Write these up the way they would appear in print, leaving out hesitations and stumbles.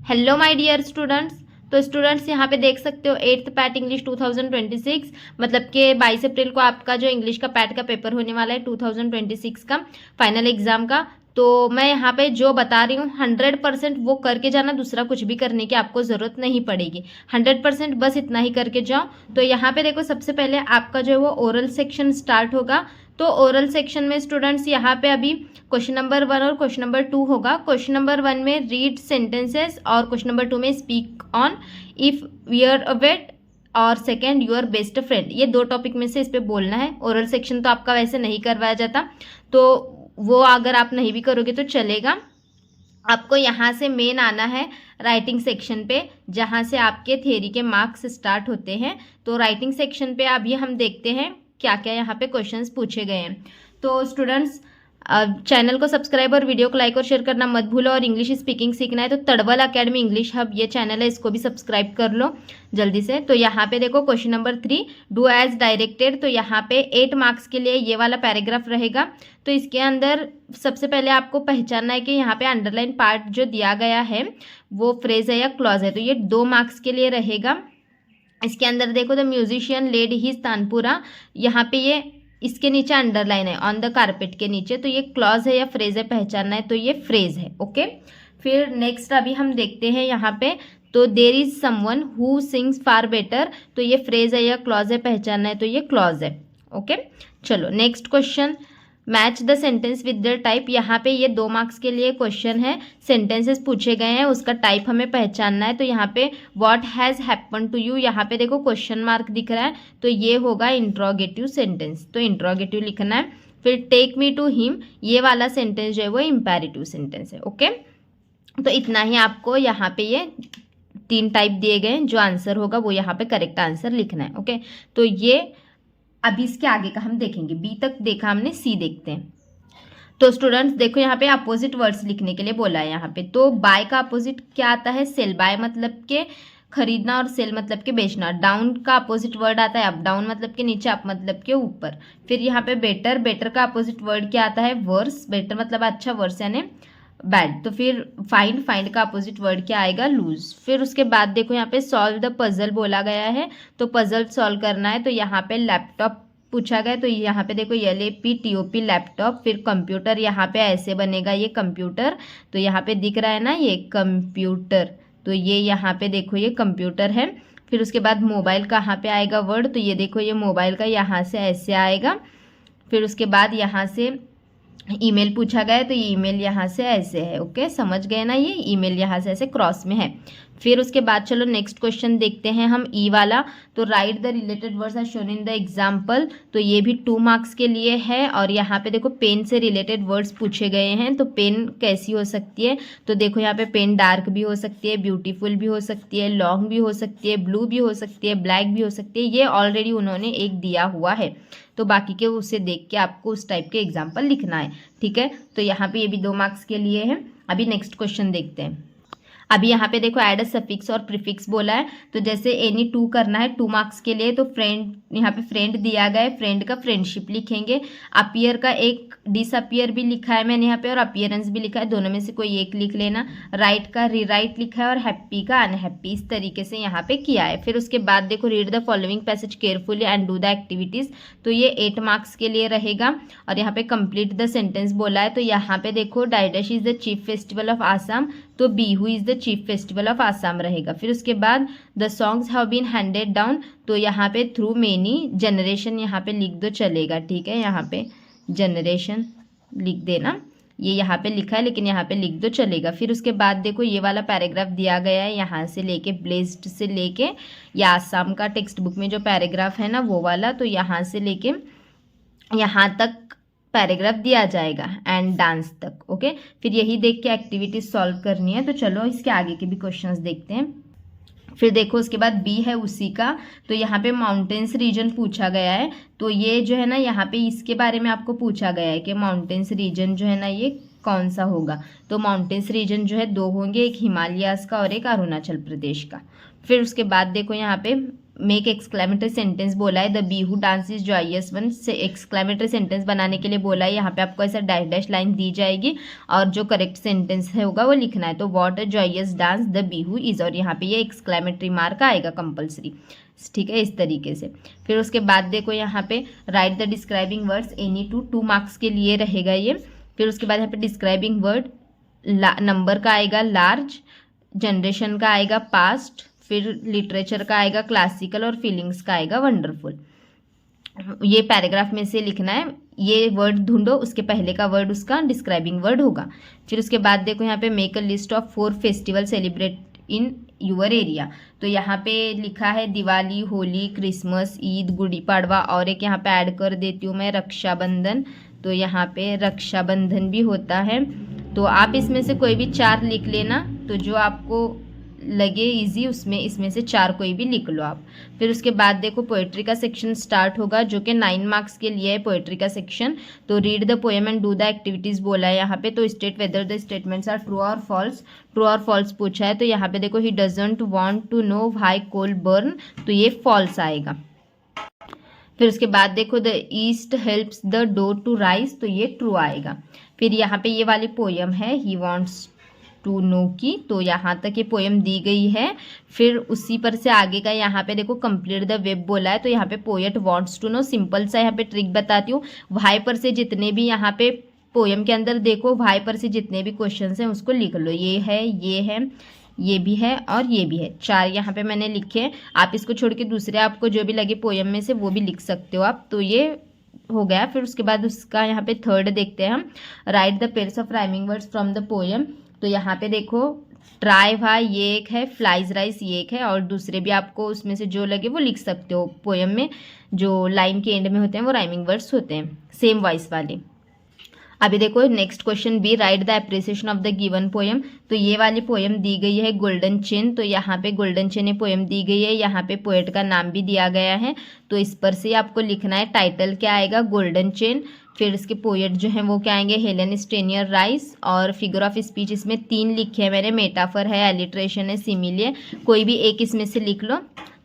Hello my dear students. तो students यहाँ पे देख सकते हो 8th पैट इंग्लिश 2026 मतलब कि 22 अप्रैल को आपका जो इंग्लिश का पैट का पेपर होने वाला है 2026 का फाइनल एग्जाम का। तो मैं यहाँ पे जो बता रही हूँ 100% वो करके जाना, दूसरा कुछ भी करने की आपको ज़रूरत नहीं पड़ेगी। 100% बस इतना ही करके जाओ। तो यहाँ पे देखो सबसे पहले आपका जो है वो ओरल सेक्शन स्टार्ट होगा। तो ओरल सेक्शन में स्टूडेंट्स यहाँ पे अभी क्वेश्चन नंबर 1 और क्वेश्चन नंबर 2 होगा। क्वेश्चन नंबर 1 में रीड सेंटेंसेस और क्वेश्चन नंबर 2 में speak on if we are a wait और सेकेंड यूर बेस्ट फ्रेंड। ये दो टॉपिक में से इस पे बोलना है। ओरल सेक्शन तो आपका वैसे नहीं करवाया जाता, तो वो अगर आप नहीं भी करोगे तो चलेगा। आपको यहाँ से मेन आना है राइटिंग सेक्शन पे, जहाँ से आपके थ्योरी के मार्क्स स्टार्ट होते हैं। तो राइटिंग सेक्शन पे अभी हम देखते हैं क्या क्या यहाँ पे क्वेश्चंस पूछे गए हैं। तो स्टूडेंट्स चैनल को सब्सक्राइब और वीडियो को लाइक और शेयर करना मत भूलो। और इंग्लिश स्पीकिंग सीखना है तो तड़बल अकेडमी इंग्लिश हब ये चैनल है, इसको भी सब्सक्राइब कर लो जल्दी से। तो यहाँ पे देखो question number 3 do as directed. तो यहाँ पे 8 मार्क्स के लिए ये वाला पैराग्राफ रहेगा। तो इसके अंदर सबसे पहले आपको पहचानना है कि यहाँ पे अंडरलाइन पार्ट जो दिया गया है वो फ्रेज है या क्लॉज है। तो ये 2 मार्क्स के लिए रहेगा। इसके अंदर देखो the musician led his tanpura, यहाँ पे ये इसके नीचे अंडरलाइन है ऑन द कारपेट के नीचे। तो ये क्लॉज है या फ्रेज है पहचानना है, तो ये फ्रेज है। ओके, फिर नेक्स्ट अभी हम देखते हैं यहाँ पे। तो there is someone who sings far better. तो ये फ्रेज है या क्लॉज है पहचानना है, तो ये क्लॉज है। ओके, चलो next question match the sentence with the type. यहाँ पे ये 2 मार्क्स के लिए क्वेश्चन है। सेंटेंसेस पूछे गए हैं, उसका टाइप हमें पहचानना है। तो यहाँ पे what has happen to you, यहाँ पे देखो क्वेश्चन मार्क दिख रहा है, तो ये होगा इंट्रोगेटिव सेंटेंस, तो इंट्रोगेटिव लिखना है। फिर टेक मी टू हिम, ये वाला सेंटेंस जो है वो इम्पेरेटिव सेंटेंस है। ओके, तो इतना ही आपको यहाँ पे ये 3 टाइप दिए गए हैं। जो आंसर होगा वो यहाँ पे करेक्ट आंसर लिखना है। ओके, तो ये अभी इसके आगे का हम देखेंगे। बी तक देखा हमने, सी देखते हैं। तो स्टूडेंट्स देखो यहाँ पे अपोजिट वर्ड्स लिखने के लिए बोला है यहाँ पे। तो बाय का अपोजिट क्या आता है? सेल। बाय मतलब के खरीदना और सेल मतलब के बेचना। डाउन का अपोजिट वर्ड आता है अप। डाउन मतलब के नीचे, अप मतलब के ऊपर। फिर यहाँ पे बेटर। बेटर का अपोजिट वर्ड क्या आता है? वर्स। बेटर मतलब अच्छा, वर्स यानी बैड। तो फिर फाइंड। फाइंड का अपोजिट वर्ड क्या आएगा? लूज। फिर उसके बाद देखो यहाँ पे सॉल्व द पजल बोला गया है। तो पजल सॉल्व करना है। तो यहाँ पे लैपटॉप पूछा गया, तो यहाँ पे देखो LAPTOP लैपटॉप। फिर कंप्यूटर, यहाँ पे ऐसे बनेगा ये कंप्यूटर। तो यहाँ पे दिख रहा है ना ये कंप्यूटर, तो ये यहाँ पे देखो ये कंप्यूटर है। फिर उसके बाद मोबाइल कहाँ पे आएगा वर्ड? तो ये देखो ये मोबाइल का यहाँ से ऐसे आएगा। फिर उसके बाद यहाँ से ईमेल पूछा गया है, तो ये ईमेल यहाँ से ऐसे है। ओके, समझ गए ना, ये ईमेल यहाँ से ऐसे क्रॉस में है। फिर उसके बाद चलो नेक्स्ट क्वेश्चन देखते हैं हम, ई वाला। तो write the related words are shown in the example. तो ये भी 2 मार्क्स के लिए है। और यहाँ पे देखो पेन से रिलेटेड वर्ड्स पूछे गए हैं। तो पेन कैसी हो सकती है? तो देखो यहाँ पे पेन डार्क भी हो सकती है, ब्यूटीफुल भी हो सकती है, लॉन्ग भी हो सकती है, ब्लू भी हो सकती है, ब्लैक भी हो सकती है। ये ऑलरेडी उन्होंने एक दिया हुआ है, तो बाकी के उसे देख के आपको उस टाइप के एग्जाम्पल लिखना है। ठीक है, तो यहाँ पे ये भी 2 मार्क्स के लिए है। अभी नेक्स्ट क्वेश्चन देखते हैं। अभी यहाँ पे देखो ऐड अ सफिक्स और प्रीफिक्स बोला है। तो जैसे एनी 2 करना है 2 मार्क्स के लिए। तो फ्रेंड, यहाँ पे फ्रेंड दिया गया है, फ्रेंड का फ्रेंडशिप लिखेंगे। अपीयर का एक डिसअपियर भी लिखा है मैंने यहाँ पे, और अपीयरेंस भी लिखा है, दोनों में से कोई एक लिख लेना। राइट का रीराइट लिखा है, और हैप्पी का अनहैप्पी, इस तरीके से यहाँ पे किया है। फिर उसके बाद देखो read the following passage carefully and do the activities. तो ये 8 मार्क्स के लिए रहेगा। और यहाँ पे कंप्लीट द सेंटेंस बोला है। तो यहाँ पे देखो डाइडश is the chief festival of Assam, तो Bihu is the chief festival of Assam रहेगा। फिर उसके बाद the songs have been handed down. तो यहाँ पे थ्रू मेनी जनरेशन यहाँ पे लिख दो, चलेगा। ठीक है, यहाँ पे जनरेशन लिख देना, ये यहाँ पे लिखा है लेकिन यहाँ पे लिख दो, चलेगा। फिर उसके बाद देखो ये वाला पैराग्राफ दिया गया है, यहाँ से लेके ब्लेस्ड से लेके या आसाम का टेक्स्ट बुक में जो पैराग्राफ है ना वो वाला, तो यहाँ से लेके यहाँ तक पैराग्राफ दिया जाएगा एंड डांस तक। ओके, फिर यही देख के एक्टिविटीज सॉल्व करनी है। तो चलो इसके आगे के भी क्वेश्चंस देखते हैं। फिर देखो उसके बाद बी है उसी का। तो यहाँ पे माउंटेन्स रीजन पूछा गया है। तो ये जो है ना यहाँ पे इसके बारे में आपको पूछा गया है कि माउंटेन्स रीजन जो है ना ये कौन सा होगा। तो माउंटेन्स रीजन जो है 2 होंगे, एक हिमालयाज का और एक अरुणाचल प्रदेश का। फिर उसके बाद देखो यहाँ पे मेक एक्सक्लेमेटरी सेंटेंस बोला है, the Bihu dance is joyous one से एक्सक्लेमेटरी सेंटेंस बनाने के लिए बोला है। यहाँ पे आपको ऐसा डैश डैश लाइन दी जाएगी और जो करेक्ट सेंटेंस है होगा वो लिखना है। तो what a joyous dance the Bihu is, और यहाँ पे ये एक्सक्लेमेटरी मार्क आएगा कंपल्सरी, ठीक है, इस तरीके से। फिर उसके बाद देखो यहाँ पे right the describing words any two marks के लिए रहेगा ये। फिर उसके बाद यहाँ पे डिस्क्राइबिंग वर्ड नंबर का आएगा लार्ज, जनरेशन का आएगा पास्ट, फिर लिटरेचर का आएगा क्लासिकल और फीलिंग्स का आएगा वंडरफुल। ये पैराग्राफ में से लिखना है, ये वर्ड ढूंढो, उसके पहले का वर्ड उसका डिस्क्राइबिंग वर्ड होगा। फिर उसके बाद देखो यहाँ पे make a list of 4 festival celebrate in your area. तो यहाँ पे लिखा है दिवाली, होली, क्रिसमस, ईद, गुड़ी पाड़वा, और एक यहाँ पे ऐड कर देती हूँ मैं रक्षाबंधन। तो यहाँ पे रक्षाबंधन भी होता है। तो आप इसमें से कोई भी 4 लिख लेना, तो जो आपको लगे इजी उसमें इसमें से 4 कोई भी लिख लो आप। फिर उसके बाद देखो पोएट्री का सेक्शन स्टार्ट होगा, जो कि 9 मार्क्स के लिए है पोएट्री का सेक्शन। तो read the poem and do the activities बोला है यहाँ पे। तो state whether the statements are true और फॉल्स, ट्रू और फॉल्स पूछा है। तो यहाँ पे देखो he doesn't want to know why coal burn, तो ये फॉल्स आएगा। फिर उसके बाद देखो the yeast helps the dough to rise, तो ये ट्रू आएगा। फिर यहाँ पे ये वाली पोएम है ही वॉन्ट्स टू नो की, तो यहाँ तक ये पोएम दी गई है। फिर उसी पर से आगे का यहाँ पे देखो कंप्लीट द वेब बोला है। तो यहाँ पे poet wants to know, simple सा यहाँ पे ट्रिक बताती हूँ। वाई पर से जितने भी यहाँ पे पोएम के अंदर देखो वाई पर से जितने भी क्वेश्चन हैं उसको लिख लो। ये है, ये भी है और ये भी है, 4 यहाँ पे मैंने लिखे। आप इसको छोड़ के दूसरे आपको जो भी लगे पोएम में से वो भी लिख सकते हो आप। तो ये हो गया। फिर उसके बाद उसका यहाँ पे थर्ड देखते हैं हम, right the pairs of rhyming words from the poem. तो यहाँ पे देखो ट्राई भाई ये एक है, फ्लाइज राइस ये एक है, और दूसरे भी आपको उसमें से जो लगे वो लिख सकते हो। पोएम में जो लाइन के एंड में होते हैं वो राइमिंग वर्ड्स होते हैं, सेम वॉइस वाले। अभी देखो next question B, write the appreciation of the given poem. तो ये वाली पोएम दी गई है गोल्डन चेन। तो यहाँ पे गोल्डन चेन ये पोएम दी गई है, यहाँ पे पोएट का नाम भी दिया गया है। तो इस पर से आपको लिखना है टाइटल क्या आएगा, गोल्डन चेन। फिर इसके पोएट जो हैं वो क्या आएंगे, हेलेन स्टेनियर राइस, और फिगर ऑफ स्पीच इसमें 3 लिखे हैं मैंने, मेटाफर है, एलिट्रेशन है, सिमिली है, कोई भी एक इसमें से लिख लो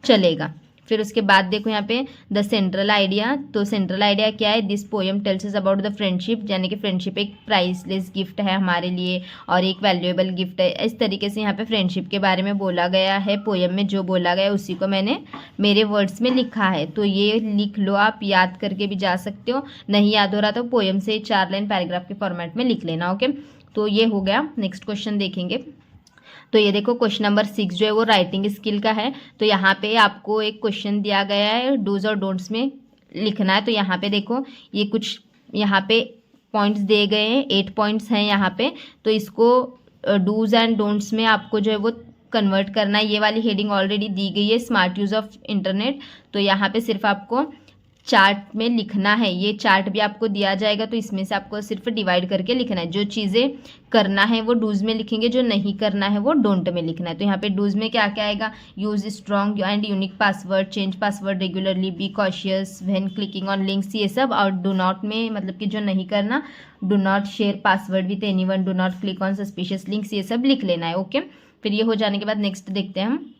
चलेगा। फिर उसके बाद देखो यहाँ पे द सेंट्रल आइडिया। तो सेंट्रल आइडिया क्या है, this poem tales us about the friendship, यानी कि फ्रेंडशिप एक प्राइसलेस गिफ्ट है हमारे लिए और एक वैल्यूएबल गिफ्ट है। इस तरीके से यहाँ पे फ्रेंडशिप के बारे में बोला गया है। पोएम में जो बोला गया है उसी को मैंने मेरे वर्ड्स में लिखा है। तो ये लिख लो, आप याद करके भी जा सकते हो, नहीं याद हो रहा तो पोएम से 4 लाइन पैराग्राफ के फॉर्मेट में लिख लेना। ओके, तो ये हो गया। नेक्स्ट क्वेश्चन देखेंगे। तो ये देखो क्वेश्चन नंबर 6 जो है वो राइटिंग स्किल का है। तो यहाँ पे आपको एक क्वेश्चन दिया गया है, डूज और डोंट्स में लिखना है। तो यहाँ पे देखो ये कुछ यहाँ पे पॉइंट्स दिए गए हैं, 8 पॉइंट्स हैं यहाँ पे। तो इसको डूज एंड डोंट्स में आपको जो है वो कन्वर्ट करना है। ये वाली हेडिंग ऑलरेडी दी गई है, स्मार्ट यूज़ ऑफ इंटरनेट। तो यहाँ पे सिर्फ आपको चार्ट में लिखना है, ये चार्ट भी आपको दिया जाएगा। तो इसमें से आपको सिर्फ डिवाइड करके लिखना है, जो चीज़ें करना है वो डूज में लिखेंगे, जो नहीं करना है वो डोंट में लिखना है। तो यहाँ पे डूज में क्या क्या आएगा, use strong and unique password, change password regularly, be cautious when clicking on links, ये सब। और डू नॉट में मतलब कि जो नहीं करना, do not share password with anyone, do not click on suspicious links, ये सब लिख लेना है। ओके, फिर ये हो जाने के बाद नेक्स्ट देखते हैं हम।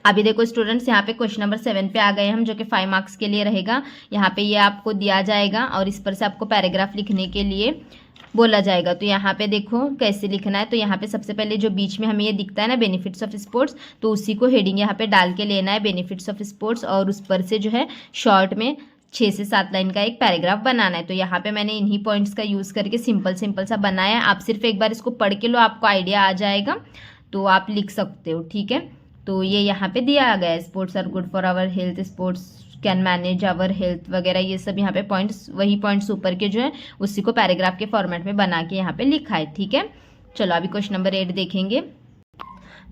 अभी देखो स्टूडेंट्स यहाँ पे क्वेश्चन नंबर 7 पे आ गए हम, जो कि 5 मार्क्स के लिए रहेगा। यहाँ पे ये आपको दिया जाएगा और इस पर से आपको पैराग्राफ लिखने के लिए बोला जाएगा। तो यहाँ पे देखो कैसे लिखना है। तो यहाँ पे सबसे पहले जो बीच में हमें ये दिखता है ना बेनिफिट्स ऑफ स्पोर्ट्स, तो उसी को हेडिंग यहाँ पे डाल के लेना है, बेनिफिट्स ऑफ स्पोर्ट्स, और उस पर से जो है शॉर्ट में 6 से 7 लाइन का एक पैराग्राफ बनाना है। तो यहाँ पे मैंने इन्हीं पॉइंट्स का यूज़ करके सिंपल सा बनाया है। आप सिर्फ एक बार इसको पढ़ के लो, आपको आइडिया आ जाएगा, तो आप लिख सकते हो। ठीक है, तो ये यहाँ पे दिया गया है, sports are good for our health, sports can manage our health वगैरह, ये सब यहाँ पे पॉइंट्स, वही पॉइंट्स ऊपर के जो है उसी को पैराग्राफ के फॉर्मेट में बना के यहाँ पे लिखा है। ठीक है, चलो अभी क्वेश्चन नंबर 8 देखेंगे।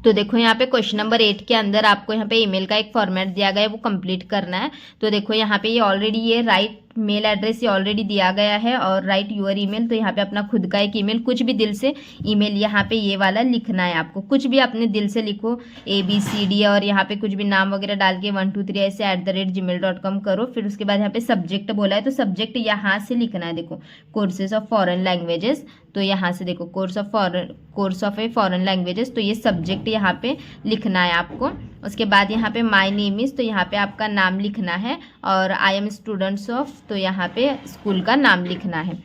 तो देखो यहाँ पे क्वेश्चन नंबर 8 के अंदर आपको यहाँ पे ईमेल का एक फॉर्मेट दिया गया है, वो कंप्लीट करना है। तो देखो यहाँ पे ये ऑलरेडी ये राइट मेल एड्रेस ये ऑलरेडी दिया गया है, और राइट यूर ईमेल। तो यहाँ पे अपना खुद का एक ईमेल, कुछ भी दिल से ईमेल यहाँ पे ये वाला लिखना है आपको, कुछ भी अपने दिल से लिखो, ABCD, और यहाँ पे कुछ भी नाम वगैरह डाल के 1 2 3 ऐसे @gmail.com करो। फिर उसके बाद यहाँ पे सब्जेक्ट बोला है, तो सब्जेक्ट यहाँ से लिखना है। देखो कोर्सेज ऑफ फॉरेन लैंग्वेजेस, तो यहाँ से देखो course of a foreign languages, तो ये सब्जेक्ट यहाँ पे लिखना है आपको। उसके बाद यहाँ पे माय नेम इज़, तो यहाँ पे आपका नाम लिखना है, और आई एम स्टूडेंट्स ऑफ, तो यहाँ पे स्कूल का नाम लिखना है।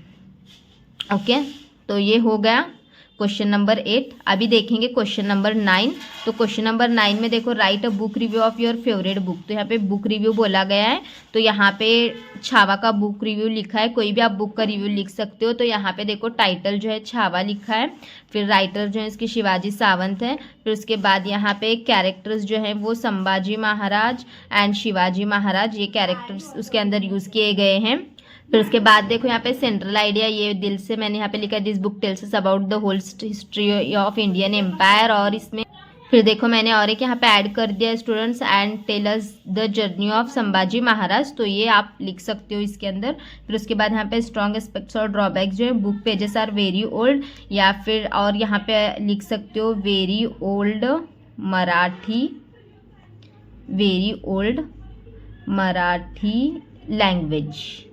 ओके, तो ये हो गया क्वेश्चन नंबर 8। अभी देखेंगे क्वेश्चन नंबर 9। तो क्वेश्चन नंबर 9 में देखो, right a book review of your favourite book. तो यहाँ पे बुक रिव्यू बोला गया है, तो यहाँ पे छावा का बुक रिव्यू लिखा है, कोई भी आप बुक का रिव्यू लिख सकते हो। तो यहाँ पे देखो टाइटल जो है छावा लिखा है, फिर राइटर जो है इसकी शिवाजी सावंत है, फिर उसके बाद यहाँ पे कैरेक्टर्स जो हैं वो संभाजी महाराज एंड शिवाजी महाराज, ये कैरेक्टर्स उसके अंदर यूज़ किए गए हैं। फिर उसके बाद देखो यहाँ पे सेंट्रल आइडिया, ये दिल से मैंने यहाँ पे लिखा है, this book tells us about the whole history of Indian empire. और इसमें फिर देखो मैंने और एक यहाँ पे ऐड कर दिया, students and tell us the journey of Sambhaji Maharaj, तो ये आप लिख सकते हो इसके अंदर। फिर उसके बाद यहाँ पे स्ट्रॉन्ग एस्पेक्ट्स और ड्रॉबैक्स जो है, book pages are very old, या फिर और यहाँ पे लिख सकते हो very old Marathi language.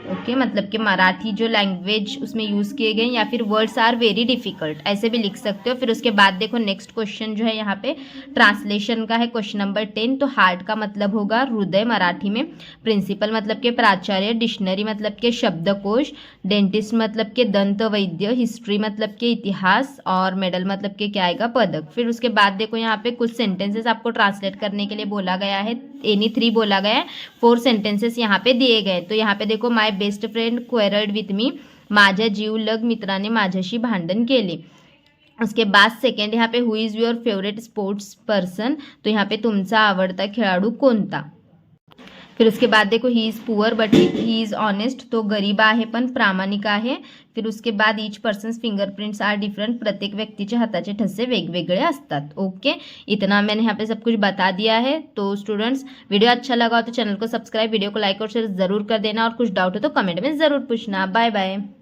Okay, मतलब कि मराठी जो लैंग्वेज उसमें यूज़ किए गए, या फिर वर्ड्स आर वेरी डिफिकल्ट, ऐसे भी लिख सकते हो। फिर उसके बाद देखो नेक्स्ट क्वेश्चन जो है यहाँ पे ट्रांसलेशन का है, क्वेश्चन नंबर 10। तो हार्ट का मतलब होगा हृदय मराठी में, प्रिंसिपल मतलब के प्राचार्य, डिक्शनरी मतलब के शब्दकोश, डेंटिस्ट मतलब के दंत वैद्य, हिस्ट्री मतलब के इतिहास, और मेडल मतलब के क्या आएगा, पदक। फिर उसके बाद देखो यहाँ पे कुछ सेंटेंसेस आपको ट्रांसलेट करने के लिए बोला गया है, एनी 3 बोला गया है, 4 सेंटेंसेस यहाँ पे दिए गए। तो यहाँ पे देखो, my best friend quarrelled with me, माझ्या जीवलग मित्राने माझ्याशी भांडण केले। उसके बाद सेकंड यहाँ पे, who is your favourite sports person, तो यहाँ पे तुमचा आवडता खेळाडू कोणता। फिर उसके बाद देखो, he is poor but he is honest, तो गरीब आहे पण प्रामाणिक आहे। फिर उसके बाद each person's fingerprints are different, प्रत्येक व्यक्तीचे हाताचे ठसे वेगवेगळे असतात। ओके, इतना मैंने यहाँ पे सब कुछ बता दिया है। तो स्टूडेंट्स, वीडियो अच्छा लगा हो तो चैनल को सब्सक्राइब, वीडियो को लाइक और शेयर ज़रूर कर देना, और कुछ डाउट हो तो कमेंट में ज़रूर पूछना। Bye bye.